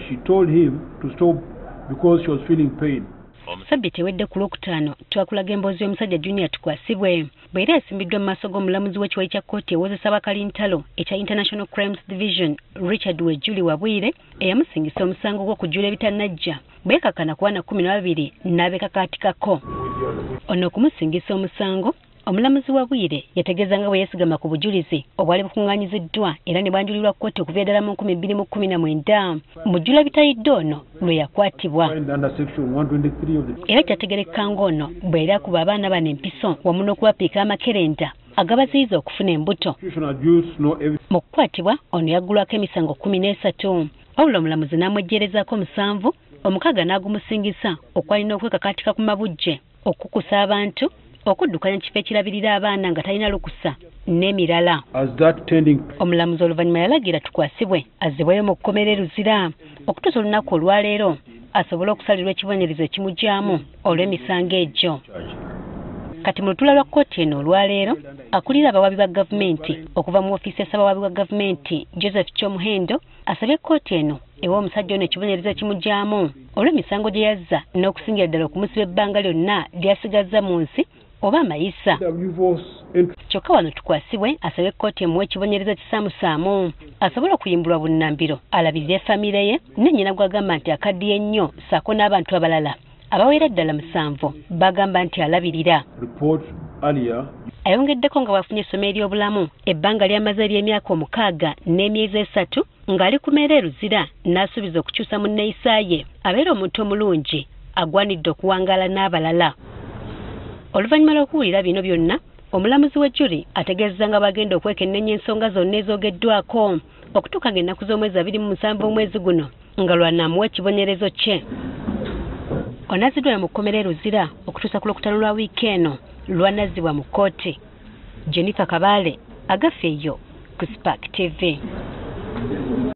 she told him to stop because she was feeling pain. Sabiti wedde ku Lwokutaano twakulaga emboozi y'omusajja Junior tukwasibwe bw'era yasimbiddwa mu maaso g'omulamuzi w'ekiwayi kya kkooti ewozesa bakalintalo ekya International Crimes Division Richard Wejuli Wabwire eyamusingisa omusango gw'okujjula ebitannajja beekakana ku bana 12 n'abeekakaatikako. Ono okumusingisa omusango omulamuzi Wabwire yategeeza nga bwe yeesigama ku bujulizi obwali bukungaanyiziddwa era ne bwanjulirwa kkooti okuva ddala mu 2019 mujjula bitayidde ono lwe yakwatibwa. Era kyategerekka ng'ono bwe yali akuba abaana bano empiso wamu n'okubapiika amakerenda agabaziyiza okufuna embuto. Mu kukwatibwa ono yaggulwako emisango 13 wabula omulamuzi n'amwejjerezaako 7 omukaaga n'agumusingisa okwalina okwekakaatika ku mabujje okukusa abantu okuddukanya kifo ekirabirira abaana nga talina lukusa n'emirala. Omulamuzi oluvannyuma yalagira tukwasibwe azzibweyo mu kkomera e Luzira okutuusa olunaku olwaleero asobole okusalirwa ekibonyerezo ekimugyamu olw'emisango egyo. Kati mu lutuula lwa kkooti eno olwaleero akulira abawabi ba gavumenti okuva mu ofiisi y'essabawabi wa gavumenti Joseph Kyomuhendo asabye kkooti eno ewa omusajja ono ekibonyerezo ekimugyamu olw'emisango gye yazza n'okusingira ddala okumusiba ebbanga lyonna ly'asigazza mu nsi oba amayisa. Kyokka wano tukwasibwe asabye kkooti emuwa ekibonyerezo kisaamusaamu asobole okuyimbulwa bunnambiro alabirire famire ye ne nnyina gw'agamba nti akaddiye nnyo ssaako n'abantu abalala abawera ddala 7 bagamba nti alabirira. Ayongeddeko nga bwafunye essomero ery'obulamu ebbanga ly'amaze ery'emyaka 6 n'emyezi 3 ng'ali ku mmeera e Luzira n'asuubiza okukyusa mu nneeyisa ye abeera omuntu omulungi agwanidde okuwangaala n'abalala. Oluvannyuma lw'okuwulira bino byonna omulamuzi w'ejjuli ategeezezza nga bagenda okwekennenya ensonga zonna ezoogeddwako okutuuka ng'ennaku z'omwezi 27 omwezi guno nga lw'anaamuwa ekibonyerezo kye. Onaziddwa mu kkomera e Luzira okutuusa ku Lwokutaano lwa wiiki eno lw'anazzibwa mu kkooti. Jennifer Kabaale agafeeyo ku Spark TV.